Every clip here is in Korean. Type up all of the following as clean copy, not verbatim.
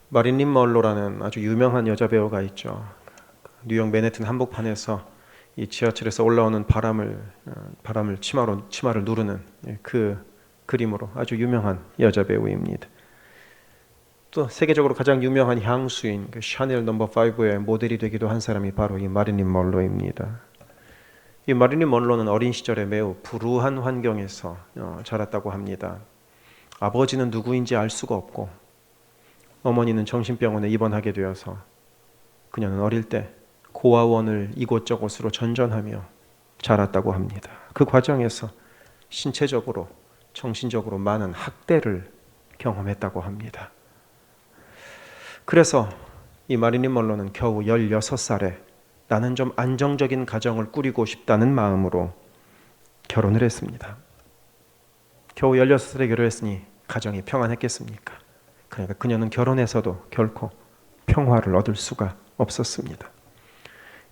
마릴린 먼로라는 아주 유명한 여자 배우가 있죠. 뉴욕 맨해튼 한복판에서 이 지하철에서 올라오는 바람을 치마를 누르는 그 그림으로 아주 유명한 여자 배우입니다. 또 세계적으로 가장 유명한 향수인 그 샤넬 넘버 5의 모델이 되기도 한 사람이 바로 이 마릴린 먼로입니다. 이 마릴린 먼로는 어린 시절에 매우 불우한 환경에서 자랐다고 합니다. 아버지는 누구인지 알 수가 없고 어머니는 정신병원에 입원하게 되어서 그녀는 어릴 때 고아원을 이곳저곳으로 전전하며 자랐다고 합니다. 그 과정에서 신체적으로 정신적으로 많은 학대를 경험했다고 합니다. 그래서 이 마릴린 먼로는 겨우 16살에 나는 좀 안정적인 가정을 꾸리고 싶다는 마음으로 결혼을 했습니다. 겨우 16살에 결혼했으니 가정이 평안했겠습니까? 그러니까 그녀는 결혼해서도 결코 평화를 얻을 수가 없었습니다.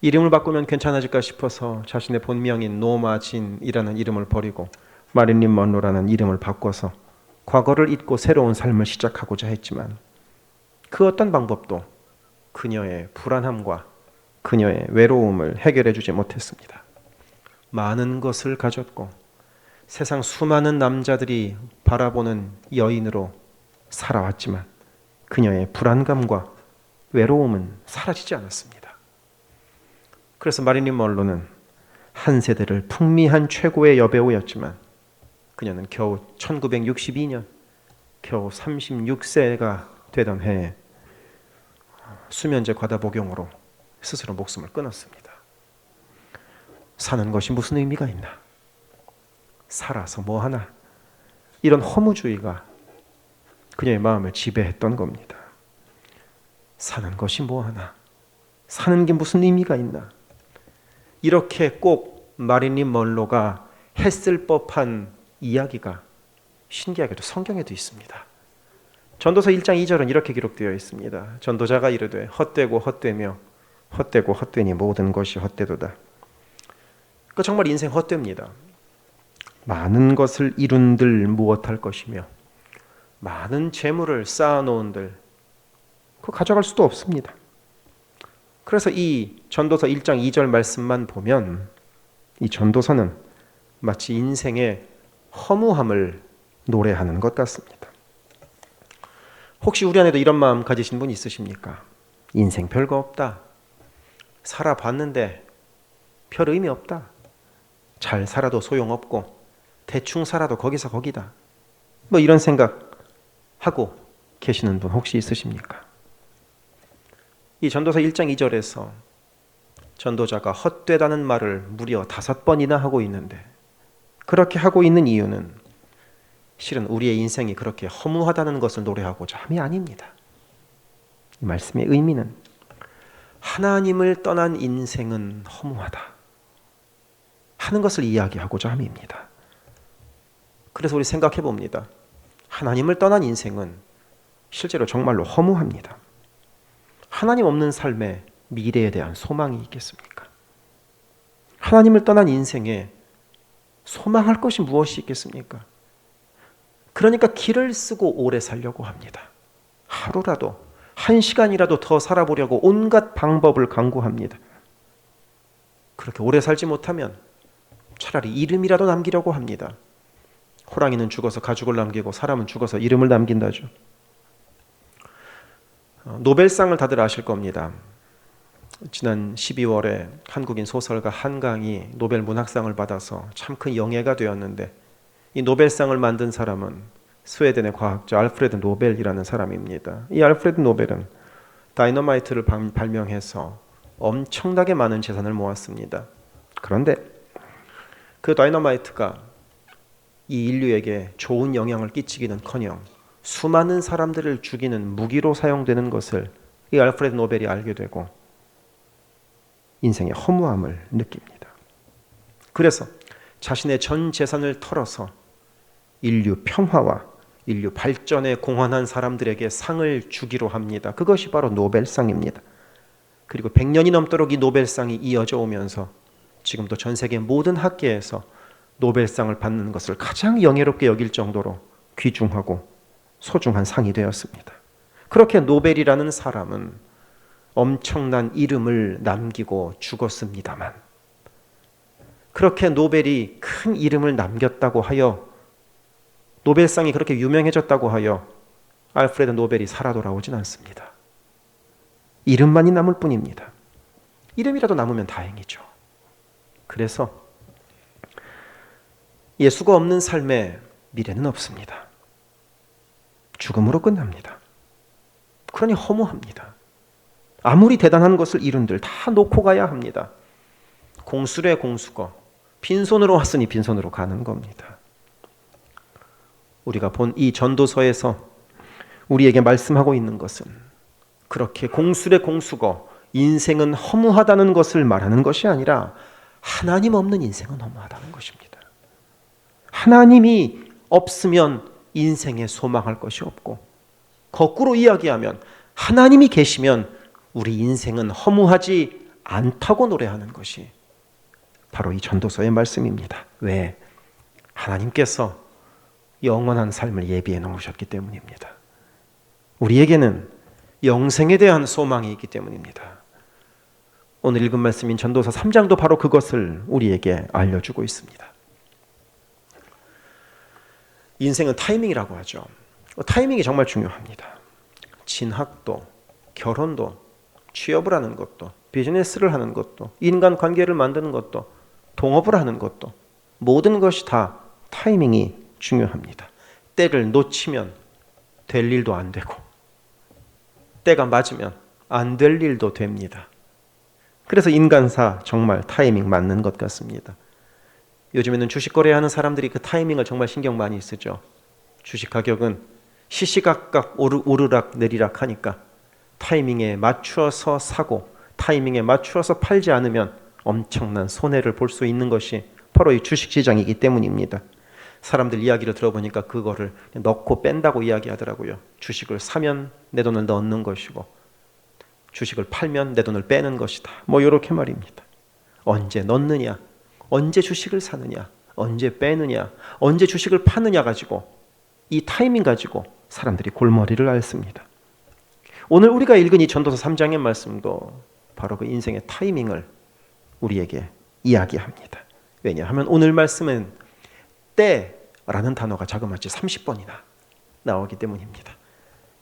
이름을 바꾸면 괜찮아질까 싶어서 자신의 본명인 노마 진이라는 이름을 버리고 마릴린 먼로라는 이름을 바꿔서 과거를 잊고 새로운 삶을 시작하고자 했지만 그 어떤 방법도 그녀의 불안함과 그녀의 외로움을 해결해 주지 못했습니다. 많은 것을 가졌고 세상 수많은 남자들이 바라보는 여인으로 살아왔지만 그녀의 불안감과 외로움은 사라지지 않았습니다. 그래서 마릴린 먼로는 한 세대를 풍미한 최고의 여배우였지만 그녀는 겨우 1962년 겨우 36세가 되던 해에 수면제 과다 복용으로 스스로 목숨을 끊었습니다. 사는 것이 무슨 의미가 있나? 살아서 뭐하나? 이런 허무주의가 그녀의 마음을 지배했던 겁니다. 사는 것이 뭐하나? 사는 게 무슨 의미가 있나? 이렇게 꼭 마릴린 먼로가 했을 법한 이야기가 신기하게도 성경에도 있습니다. 전도서 1장 2절은 이렇게 기록되어 있습니다. 전도자가 이르되 헛되고 헛되며 헛되고 헛되니 모든 것이 헛되도다. 그 정말 인생 헛됩니다. 많은 것을 이룬들 무엇할 것이며 많은 재물을 쌓아놓은들 그거 가져갈 수도 없습니다. 그래서 이 전도서 1장 2절 말씀만 보면 이 전도서는 마치 인생의 허무함을 노래하는 것 같습니다. 혹시 우리 안에도 이런 마음 가지신 분 있으십니까? 인생 별거 없다. 살아봤는데 별 의미 없다. 잘 살아도 소용없고 대충 살아도 거기서 거기다. 뭐 이런 생각하고 계시는 분 혹시 있으십니까? 이 전도서 1장 2절에서 전도자가 헛되다는 말을 무려 5번이나 하고 있는데 그렇게 하고 있는 이유는 실은 우리의 인생이 그렇게 허무하다는 것을 노래하고자 함이 아닙니다. 이 말씀의 의미는 하나님을 떠난 인생은 허무하다 하는 것을 이야기하고자 함입니다. 그래서 우리 생각해 봅니다. 하나님을 떠난 인생은 실제로 정말로 허무합니다. 하나님 없는 삶에 미래에 대한 소망이 있겠습니까? 하나님을 떠난 인생에 소망할 것이 무엇이 있겠습니까? 그러니까 길을 쓰고 오래 살려고 합니다. 하루라도, 1시간이라도 더 살아보려고 온갖 방법을 강구합니다. 그렇게 오래 살지 못하면 차라리 이름이라도 남기려고 합니다. 호랑이는 죽어서 가죽을 남기고 사람은 죽어서 이름을 남긴다죠. 노벨상을 다들 아실 겁니다. 지난 12월에 한국인 소설가 한강이 노벨 문학상을 받아서 참 큰 영예가 되었는데 이 노벨상을 만든 사람은 스웨덴의 과학자 알프레드 노벨이라는 사람입니다. 이 알프레드 노벨은 다이너마이트를 발명해서 엄청나게 많은 재산을 모았습니다. 그런데 그 다이너마이트가 이 인류에게 좋은 영향을 끼치기는커녕 수많은 사람들을 죽이는 무기로 사용되는 것을 이 알프레드 노벨이 알게 되고 인생의 허무함을 느낍니다. 그래서 자신의 전 재산을 털어서 인류 평화와 인류 발전에 공헌한 사람들에게 상을 주기로 합니다. 그것이 바로 노벨상입니다. 그리고 100년이 넘도록 이 노벨상이 이어져 오면서 지금도 전 세계 모든 학계에서 노벨상을 받는 것을 가장 영예롭게 여길 정도로 귀중하고 소중한 상이 되었습니다. 그렇게 노벨이라는 사람은 엄청난 이름을 남기고 죽었습니다만, 그렇게 노벨이 큰 이름을 남겼다고 하여, 노벨상이 그렇게 유명해졌다고 하여 알프레드 노벨이 살아 돌아오진 않습니다. 이름만이 남을 뿐입니다. 이름이라도 남으면 다행이죠. 그래서 예수가 없는 삶에 미래는 없습니다. 죽음으로 끝납니다. 그러니 허무합니다. 아무리 대단한 것을 이룬들 다 놓고 가야 합니다. 공수래 공수거, 빈손으로 왔으니 빈손으로 가는 겁니다. 우리가 본 이 전도서에서 우리에게 말씀하고 있는 것은 그렇게 공수래 공수거, 인생은 허무하다는 것을 말하는 것이 아니라 하나님 없는 인생은 허무하다는 것입니다. 하나님이 없으면 인생에 소망할 것이 없고, 거꾸로 이야기하면 하나님이 계시면 우리 인생은 허무하지 않다고 노래하는 것이 바로 이 전도서의 말씀입니다. 왜? 하나님께서 영원한 삶을 예비해 놓으셨기 때문입니다. 우리에게는 영생에 대한 소망이 있기 때문입니다. 오늘 읽은 말씀인 전도서 3장도 바로 그것을 우리에게 알려주고 있습니다. 인생은 타이밍이라고 하죠. 타이밍이 정말 중요합니다. 진학도, 결혼도, 취업을 하는 것도, 비즈니스를 하는 것도, 인간관계를 만드는 것도, 동업을 하는 것도, 모든 것이 다 타이밍이 중요합니다. 때를 놓치면 될 일도 안 되고, 때가 맞으면 안 될 일도 됩니다. 그래서 인간사 정말 타이밍 맞는 것 같습니다. 요즘에는 주식 거래하는 사람들이 그 타이밍을 정말 신경 많이 쓰죠. 주식 가격은 시시각각 오르락 내리락 하니까 타이밍에 맞추어서 사고 타이밍에 맞추어서 팔지 않으면 엄청난 손해를 볼 수 있는 것이 바로 이 주식시장이기 때문입니다. 사람들 이야기를 들어보니까 그거를 넣고 뺀다고 이야기하더라고요. 주식을 사면 내 돈을 넣는 것이고 주식을 팔면 내 돈을 빼는 것이다. 뭐 이렇게 말입니다. 언제 넣느냐, 언제 주식을 사느냐, 언제 빼느냐, 언제 주식을 파느냐 가지고, 이 타이밍 가지고 사람들이 골머리를 앓습니다. 오늘 우리가 읽은 이 전도서 3장의 말씀도 바로 그 인생의 타이밍을 우리에게 이야기합니다. 왜냐하면 오늘 말씀은 때라는 단어가 자그마치 30번이나 나오기 때문입니다.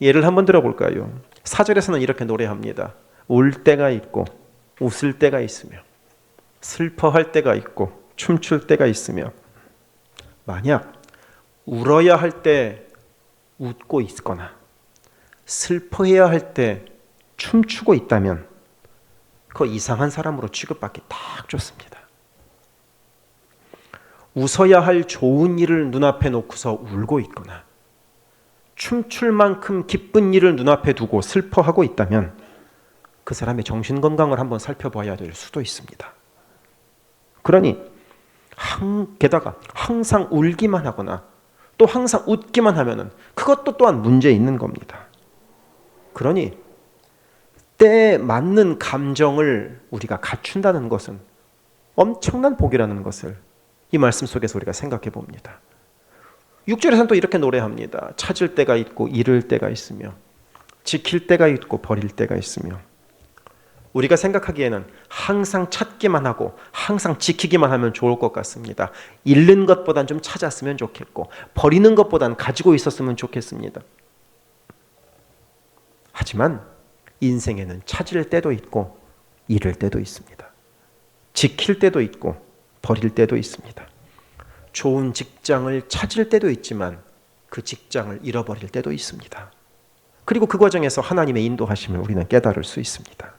예를 한번 들어볼까요? 4절에서는 이렇게 노래합니다. 울 때가 있고 웃을 때가 있으며 슬퍼할 때가 있고 춤출 때가 있으며, 만약 울어야 할 때 웃고 있거나 슬퍼해야 할 때 춤추고 있다면 그 이상한 사람으로 취급받기 딱 좋습니다. 웃어야 할 좋은 일을 눈앞에 놓고서 울고 있거나 춤출 만큼 기쁜 일을 눈앞에 두고 슬퍼하고 있다면 그 사람의 정신건강을 한번 살펴봐야 될 수도 있습니다. 그러니 게다가 항상 울기만 하거나 또 항상 웃기만 하면은 그것도 또한 문제 있는 겁니다. 그러니 때에 맞는 감정을 우리가 갖춘다는 것은 엄청난 복이라는 것을 이 말씀 속에서 우리가 생각해 봅니다. 6절에서는 또 이렇게 노래합니다. 찾을 때가 있고 잃을 때가 있으며 지킬 때가 있고 버릴 때가 있으며, 우리가 생각하기에는 항상 찾기만 하고 항상 지키기만 하면 좋을 것 같습니다. 잃는 것보단 좀 찾았으면 좋겠고 버리는 것보단 가지고 있었으면 좋겠습니다. 하지만 인생에는 찾을 때도 있고 잃을 때도 있습니다. 지킬 때도 있고 버릴 때도 있습니다. 좋은 직장을 찾을 때도 있지만 그 직장을 잃어버릴 때도 있습니다. 그리고 그 과정에서 하나님의 인도하심을 우리는 깨달을 수 있습니다.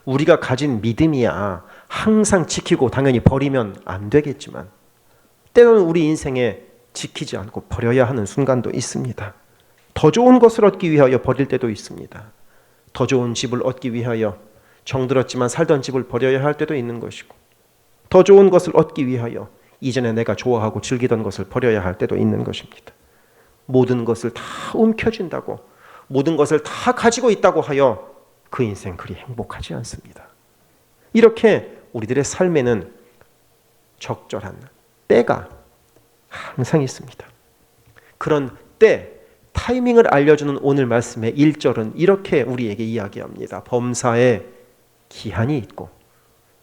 우리가 가진 믿음이야 항상 지키고 당연히 버리면 안 되겠지만 때로는 우리 인생에 지키지 않고 버려야 하는 순간도 있습니다. 더 좋은 것을 얻기 위하여 버릴 때도 있습니다. 더 좋은 집을 얻기 위하여 정들었지만 살던 집을 버려야 할 때도 있는 것이고, 더 좋은 것을 얻기 위하여 이전에 내가 좋아하고 즐기던 것을 버려야 할 때도 있는 것입니다. 모든 것을 다 움켜쥔다고, 모든 것을 다 가지고 있다고 하여 그 인생 그리 행복하지 않습니다. 이렇게 우리들의 삶에는 적절한 때가 항상 있습니다. 그런 때, 타이밍을 알려주는 오늘 말씀의 1절은 이렇게 우리에게 이야기합니다. 범사에 기한이 있고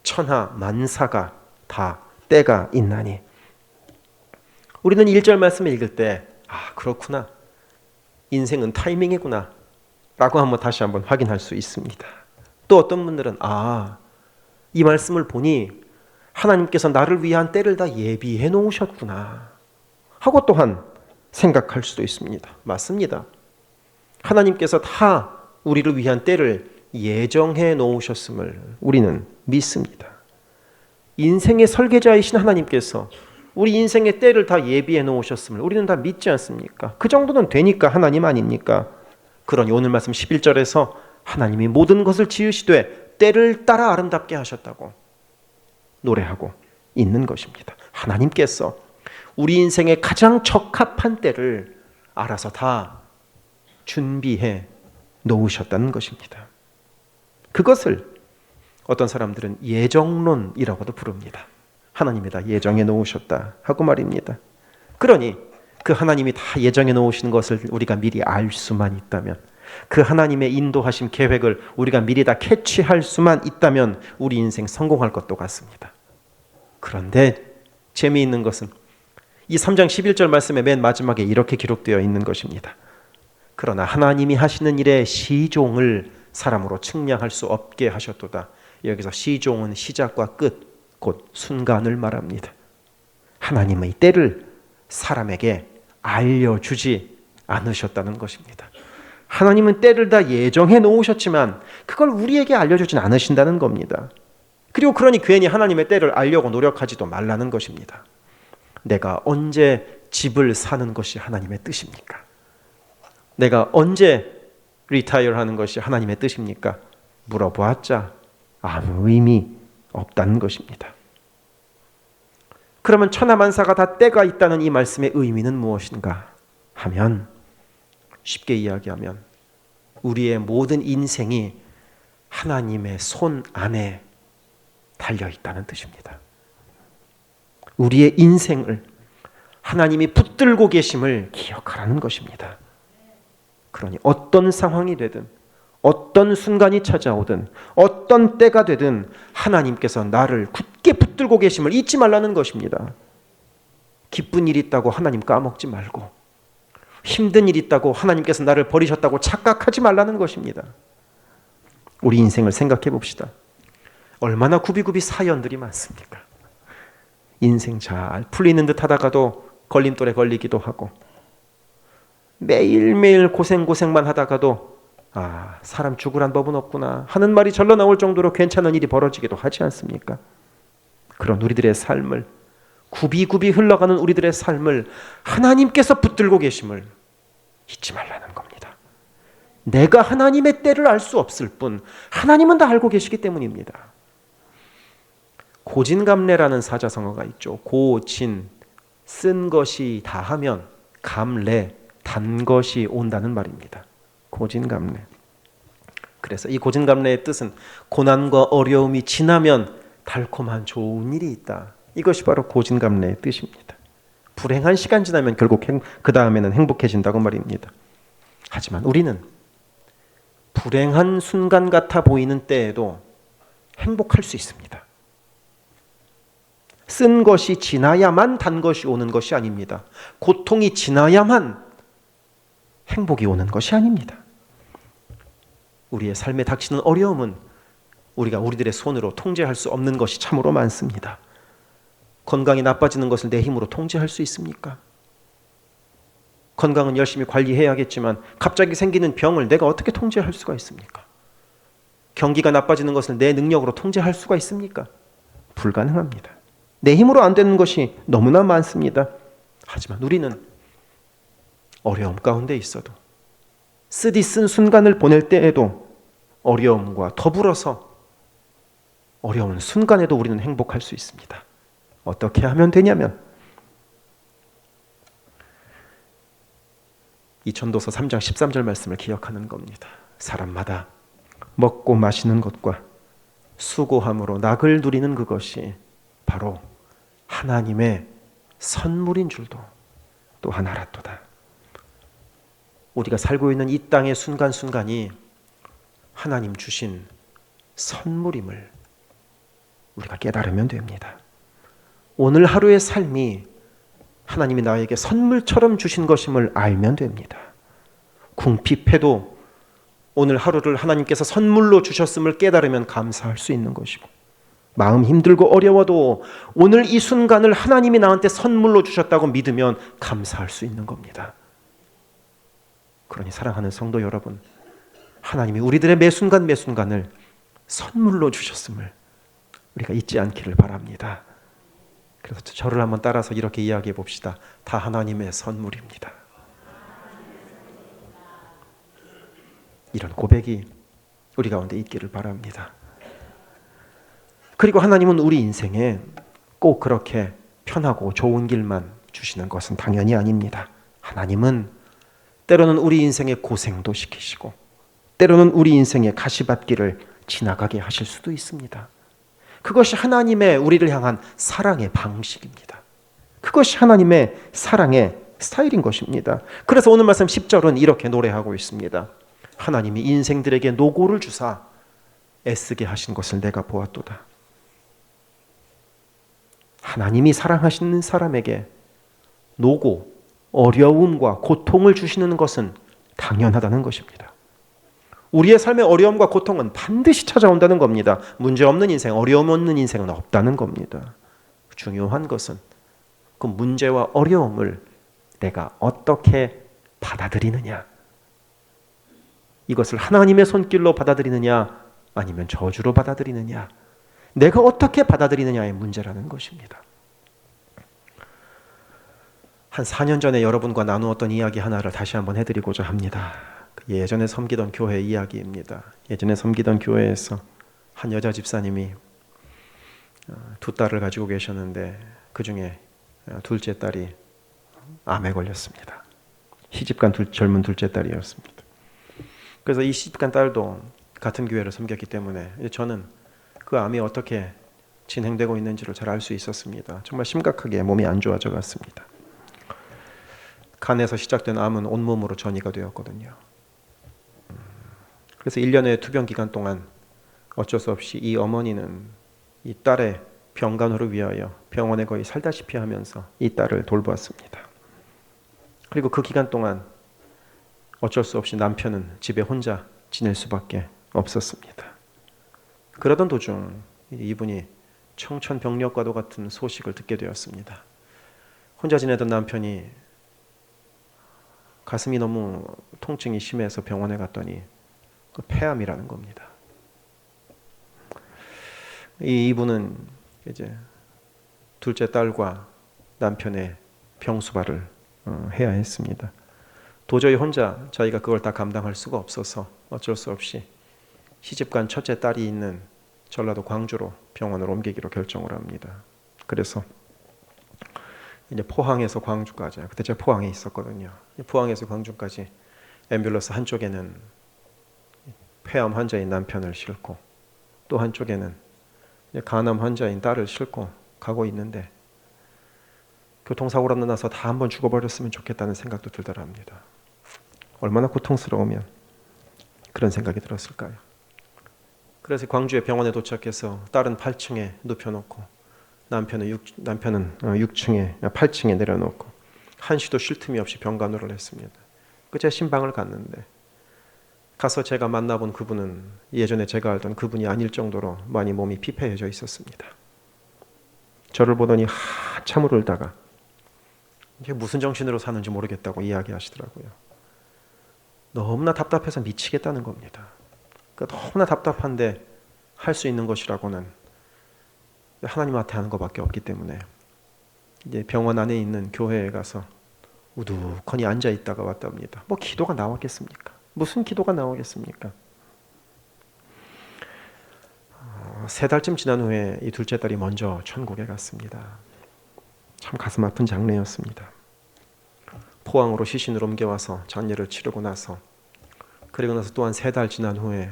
천하 만사가 다 때가 있나니. 우리는 1절 말씀을 읽을 때 그렇구나, 인생은 타이밍이구나 라고 다시 한번 확인할 수 있습니다. 또 어떤 분들은 이 말씀을 보니 하나님께서 나를 위한 때를 다 예비해 놓으셨구나 하고 또한 생각할 수도 있습니다. 맞습니다. 하나님께서 다 우리를 위한 때를 예정해 놓으셨음을 우리는 믿습니다. 인생의 설계자이신 하나님께서 우리 인생의 때를 다 예비해 놓으셨음을 우리는 다 믿지 않습니까? 그 정도는 되니까 하나님 아닙니까? 그러니 오늘 말씀 11절에서 하나님이 모든 것을 지으시되 때를 따라 아름답게 하셨다고 노래하고 있는 것입니다. 하나님께서 우리 인생에 가장 적합한 때를 알아서 다 준비해 놓으셨다는 것입니다. 그것을 어떤 사람들은 예정론이라고도 부릅니다. 하나님이 다 예정해 놓으셨다 하고 말입니다. 그러니 그 하나님이 다 예정해 놓으신 것을 우리가 미리 알 수만 있다면, 그 하나님의 인도하심 계획을 우리가 미리 다 캐치할 수만 있다면 우리 인생 성공할 것도 같습니다. 그런데 재미있는 것은 이 3장 11절 말씀의 맨 마지막에 이렇게 기록되어 있는 것입니다. 그러나 하나님이 하시는 일에 시종을 사람으로 측량할 수 없게 하셨도다. 여기서 시종은 시작과 끝, 곧 순간을 말합니다. 하나님의 때를 사람에게 알려주지 않으셨다는 것입니다. 하나님은 때를 다 예정해 놓으셨지만 그걸 우리에게 알려주진 않으신다는 겁니다. 그리고 그러니 괜히 하나님의 때를 알려고 노력하지도 말라는 것입니다. 내가 언제 집을 사는 것이 하나님의 뜻입니까? 내가 언제 리타이어 하는 것이 하나님의 뜻입니까? 물어보았자 아무 의미 없다는 것입니다. 그러면 천하만사가 다 때가 있다는 이 말씀의 의미는 무엇인가 하면, 쉽게 이야기하면 우리의 모든 인생이 하나님의 손 안에 달려 있다는 뜻입니다. 우리의 인생을 하나님이 붙들고 계심을 기억하라는 것입니다. 그러니 어떤 상황이 되든, 어떤 순간이 찾아오든, 어떤 때가 되든 하나님께서 나를 굳게 붙들고 계심을 잊지 말라는 것입니다. 기쁜 일이 있다고 하나님 까먹지 말고, 힘든 일이 있다고 하나님께서 나를 버리셨다고 착각하지 말라는 것입니다. 우리 인생을 생각해 봅시다. 얼마나 굽이굽이 사연들이 많습니까? 인생 잘 풀리는 듯 하다가도 걸림돌에 걸리기도 하고, 매일매일 고생만 하다가도 사람 죽으란 법은 없구나 하는 말이 절로 나올 정도로 괜찮은 일이 벌어지기도 하지 않습니까? 그런 우리들의 삶을, 굽이굽이 흘러가는 우리들의 삶을 하나님께서 붙들고 계심을 잊지 말라는 겁니다. 내가 하나님의 때를 알 수 없을 뿐 하나님은 다 알고 계시기 때문입니다. 고진감래라는 사자성어가 있죠. 고진, 쓴 것이 다하면, 감래, 단 것이 온다는 말입니다. 고진감래. 그래서 이 고진감래의 뜻은 고난과 어려움이 지나면 달콤한 좋은 일이 있다. 이것이 바로 고진감래의 뜻입니다. 불행한 시간 지나면 결국 그 다음에는 행복해진다고 말입니다. 하지만 우리는 불행한 순간 같아 보이는 때에도 행복할 수 있습니다. 쓴 것이 지나야만 단 것이 오는 것이 아닙니다. 고통이 지나야만 행복이 오는 것이 아닙니다. 우리의 삶에 닥치는 어려움은 우리가 우리들의 손으로 통제할 수 없는 것이 참으로 많습니다. 건강이 나빠지는 것을 내 힘으로 통제할 수 있습니까? 건강은 열심히 관리해야겠지만 갑자기 생기는 병을 내가 어떻게 통제할 수가 있습니까? 경기가 나빠지는 것을 내 능력으로 통제할 수가 있습니까? 불가능합니다. 내 힘으로 안 되는 것이 너무나 많습니다. 하지만 우리는 어려움 가운데 있어도, 쓰디쓴 순간을 보낼 때에도 어려움과 더불어서 어려운 순간에도 우리는 행복할 수 있습니다. 어떻게 하면 되냐면 이 전도서 3장 13절 말씀을 기억하는 겁니다. 사람마다 먹고 마시는 것과 수고함으로 낙을 누리는 그것이 바로 하나님의 선물인 줄도 또한 알았도다. 우리가 살고 있는 이 땅의 순간순간이 하나님 주신 선물임을 우리가 깨달으면 됩니다. 오늘 하루의 삶이 하나님이 나에게 선물처럼 주신 것임을 알면 됩니다. 궁핍해도 오늘 하루를 하나님께서 선물로 주셨음을 깨달으면 감사할 수 있는 것이고, 마음 힘들고 어려워도 오늘 이 순간을 하나님이 나한테 선물로 주셨다고 믿으면 감사할 수 있는 겁니다. 그러니 사랑하는 성도 여러분, 하나님이 우리들의 매 순간 매 순간을 선물로 주셨음을 우리가 잊지 않기를 바랍니다. 그래서 저를 한번 따라서 이렇게 이야기해 봅시다. 다 하나님의 선물입니다. 이런 고백이 우리 가운데 있기를 바랍니다. 그리고 하나님은 우리 인생에 꼭 그렇게 편하고 좋은 길만 주시는 것은 당연히 아닙니다. 하나님은 때로는 우리 인생에 고생도 시키시고, 때로는 우리 인생의 가시밭길을 지나가게 하실 수도 있습니다. 그것이 하나님의 우리를 향한 사랑의 방식입니다. 그것이 하나님의 사랑의 스타일인 것입니다. 그래서 오늘 말씀 10절은 이렇게 노래하고 있습니다. 하나님이 인생들에게 노고를 주사 애쓰게 하신 것을 내가 보았도다. 하나님이 사랑하시는 사람에게 노고, 어려움과 고통을 주시는 것은 당연하다는 것입니다. 우리의 삶의 어려움과 고통은 반드시 찾아온다는 겁니다. 문제 없는 인생, 어려움 없는 인생은 없다는 겁니다. 중요한 것은 그 문제와 어려움을 내가 어떻게 받아들이느냐, 이것을 하나님의 손길로 받아들이느냐 아니면 저주로 받아들이느냐, 내가 어떻게 받아들이느냐의 문제라는 것입니다. 한 4년 전에 여러분과 나누었던 이야기 하나를 다시 한번 해드리고자 합니다. 예전에 섬기던 교회 이야기입니다. 예전에 섬기던 교회에서 한 여자 집사님이 두 딸을 가지고 계셨는데 그 중에 둘째 딸이 암에 걸렸습니다. 시집간 젊은 둘째 딸이었습니다. 그래서 이 시집간 딸도 같은 교회를 섬겼기 때문에 저는 그 암이 어떻게 진행되고 있는지를 잘 알 수 있었습니다. 정말 심각하게 몸이 안 좋아져 갔습니다. 간에서 시작된 암은 온몸으로 전이가 되었거든요. 그래서 1년의 투병 기간 동안 어쩔 수 없이 이 어머니는 이 딸의 병간호를 위하여 병원에 거의 살다시피 하면서 이 딸을 돌보았습니다. 그리고 그 기간 동안 어쩔 수 없이 남편은 집에 혼자 지낼 수밖에 없었습니다. 그러던 도중 이분이 청천벽력과도 같은 소식을 듣게 되었습니다. 혼자 지내던 남편이 가슴이 너무 통증이 심해서 병원에 갔더니 폐암이라는 겁니다. 이분은 이제 둘째 딸과 남편의 병수발을 해야 했습니다. 도저히 혼자 자기가 그걸 다 감당할 수가 없어서 어쩔 수 없이 시집간 첫째 딸이 있는 전라도 광주로 병원을 옮기기로 결정을 합니다. 그래서 이제 포항에서 광주까지, 그때 제가 포항에 있었거든요. 포항에서 광주까지 앰뷸런스 한쪽에는 폐암 환자인 남편을 싣고 또 한쪽에는 간암 환자인 딸을 싣고 가고 있는데 교통사고로 나서 다 한번 죽어버렸으면 좋겠다는 생각도 들더랍니다. 얼마나 고통스러우면 그런 생각이 들었을까요? 그래서 광주의 병원에 도착해서 딸은 8층에 눕혀놓고 남편은 6층에 8층에 내려놓고 한시도 쉴 틈이 없이 병간호를 했습니다. 제 신방을 갔는데 가서 제가 만나본 그분은 예전에 제가 알던 그분이 아닐 정도로 많이 몸이 피폐해져 있었습니다. 저를 보더니 한참을 울다가 이게 무슨 정신으로 사는지 모르겠다고 이야기하시더라고요. 너무나 답답해서 미치겠다는 겁니다. 너무나 답답한데 할 수 있는 것이라고는 하나님한테 하는 것밖에 없기 때문에 이제 병원 안에 있는 교회에 가서 우두커니 앉아 있다가 왔답니다. 뭐 기도가 나왔겠습니까? 무슨 기도가 나오겠습니까? 3달쯤 지난 후에 이 둘째 딸이 먼저 천국에 갔습니다. 참 가슴 아픈 장례였습니다. 포항으로 시신을 옮겨와서 장례를 치르고 나서 그리고 나서 또한 3달 지난 후에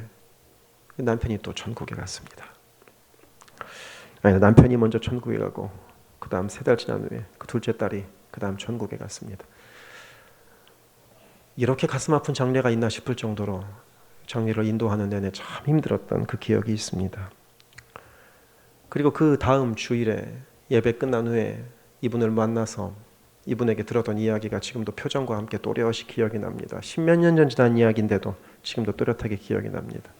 남편이 또 천국에 갔습니다. 아니, 남편이 먼저 천국에 가고 그 다음 3달 지난 후에 그 둘째 딸이 그 다음 천국에 갔습니다. 이렇게 가슴 아픈 장례가 있나 싶을 정도로 장례를 인도하는 내내 참 힘들었던 그 기억이 있습니다. 그리고 그 다음 주일에 예배 끝난 후에 이분을 만나서 이분에게 들었던 이야기가 지금도 표정과 함께 또렷이 기억이 납니다. 10몇 년 전 지난 이야기인데도 지금도 또렷하게 기억이 납니다.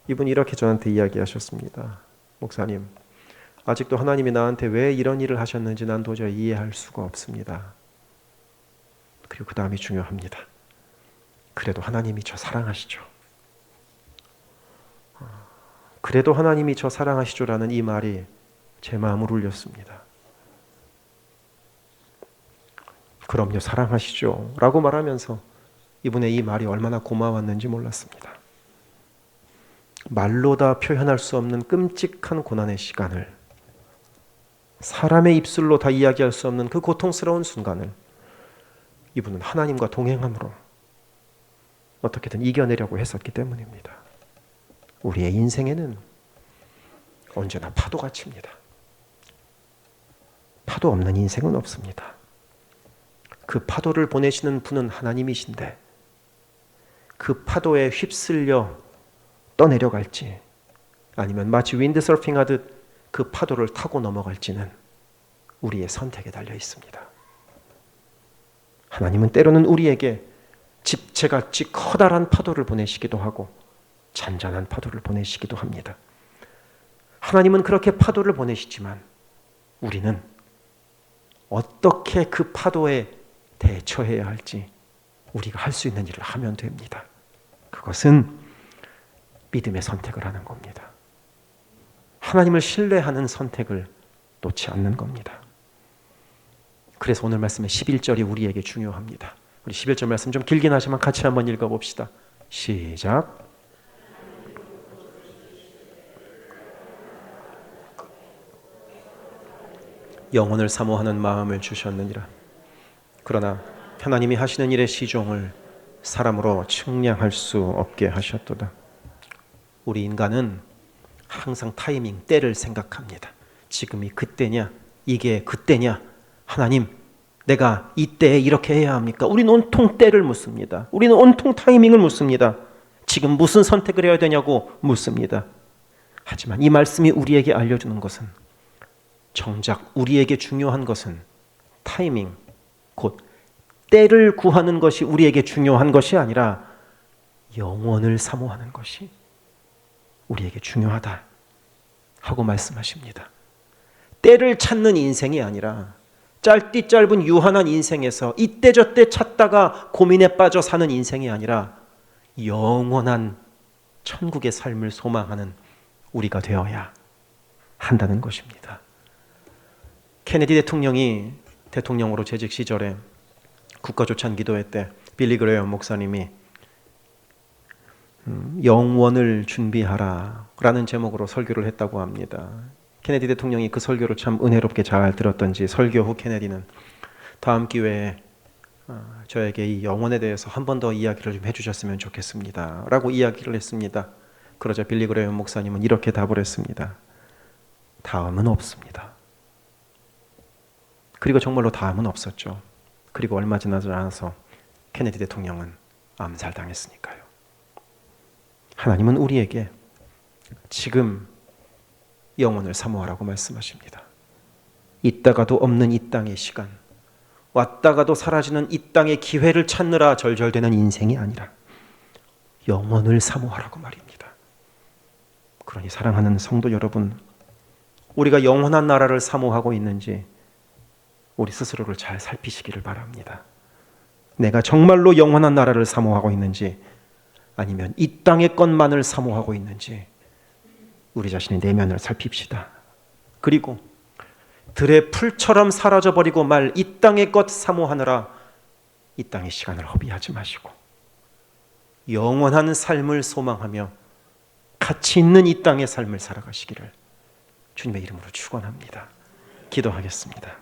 이분이 이렇게 저한테 이야기하셨습니다. 목사님, 아직도 하나님이 나한테 왜 이런 일을 하셨는지 난 도저히 이해할 수가 없습니다. 그리고 그 다음이 중요합니다. 그래도 하나님이 저 사랑하시죠. 그래도 하나님이 저 사랑하시죠라는 이 말이 제 마음을 울렸습니다. 그럼요, 사랑하시죠 라고 말하면서 이분의 이 말이 얼마나 고마웠는지 몰랐습니다. 말로 다 표현할 수 없는 끔찍한 고난의 시간을, 사람의 입술로 다 이야기할 수 없는 그 고통스러운 순간을 이분은 하나님과 동행함으로 어떻게든 이겨내려고 했었기 때문입니다. 우리의 인생에는 언제나 파도가 칩니다. 파도 없는 인생은 없습니다. 그 파도를 보내시는 분은 하나님이신데 그 파도에 휩쓸려 떠내려갈지 아니면 마치 윈드서핑 하듯 그 파도를 타고 넘어갈지는 우리의 선택에 달려 있습니다. 하나님은 때로는 우리에게 집채같이 커다란 파도를 보내시기도 하고 잔잔한 파도를 보내시기도 합니다. 하나님은 그렇게 파도를 보내시지만 우리는 어떻게 그 파도에 대처해야 할지 우리가 할 수 있는 일을 하면 됩니다. 그것은 믿음의 선택을 하는 겁니다. 하나님을 신뢰하는 선택을 놓지 않는 겁니다. 그래서 오늘 말씀의 11절이 우리에게 중요합니다. 우리 11절 말씀 좀 길긴 하지만 같이 한번 읽어봅시다. 시작. 영혼을 사모하는 마음을 주셨느니라. 그러나 하나님이 하시는 일의 시종을 사람으로 측량할 수 없게 하셨도다. 우리 인간은 항상 타이밍, 때를 생각합니다. 지금이 그때냐, 이게 그때냐, 하나님 내가 이때에 이렇게 해야 합니까? 우리는 온통 때를 묻습니다. 우리는 온통 타이밍을 묻습니다. 지금 무슨 선택을 해야 되냐고 묻습니다. 하지만 이 말씀이 우리에게 알려주는 것은 정작 우리에게 중요한 것은 타이밍, 곧 때를 구하는 것이 우리에게 중요한 것이 아니라 영원을 사모하는 것이 우리에게 중요하다 하고 말씀하십니다. 때를 찾는 인생이 아니라 짧디 짧은 유한한 인생에서 이때저때 찾다가 고민에 빠져 사는 인생이 아니라 영원한 천국의 삶을 소망하는 우리가 되어야 한다는 것입니다. 케네디 대통령이 대통령으로 재직 시절에 국가조찬 기도회 때 빌리 그레엄 목사님이 영원을 준비하라 라는 제목으로 설교를 했다고 합니다. 케네디 대통령이 그 설교를 참 은혜롭게 잘 들었던지 설교 후 케네디는 다음 기회에 저에게 이 영원에 대해서 한 번 더 이야기를 좀 해주셨으면 좋겠습니다 라고 이야기를 했습니다. 그러자 빌리 그레엄 목사님은 이렇게 답을 했습니다. 다음은 없습니다. 그리고 정말로 다음은 없었죠. 그리고 얼마 지나지 않아서 케네디 대통령은 암살당했으니까요. 하나님은 우리에게 지금 영혼을 사모하라고 말씀하십니다. 있다가도 없는 이 땅의 시간, 왔다가도 사라지는 이 땅의 기회를 찾느라 절절되는 인생이 아니라 영혼을 사모하라고 말입니다. 그러니 사랑하는 성도 여러분, 우리가 영원한 나라를 사모하고 있는지 우리 스스로를 잘 살피시기를 바랍니다. 내가 정말로 영원한 나라를 사모하고 있는지 아니면 이 땅의 것만을 사모하고 있는지 우리 자신의 내면을 살핍시다. 그리고 들의 풀처럼 사라져버리고 말 이 땅의 것 사모하느라 이 땅의 시간을 허비하지 마시고 영원한 삶을 소망하며 가치 있는 이 땅의 삶을 살아가시기를 주님의 이름으로 축원합니다. 기도하겠습니다.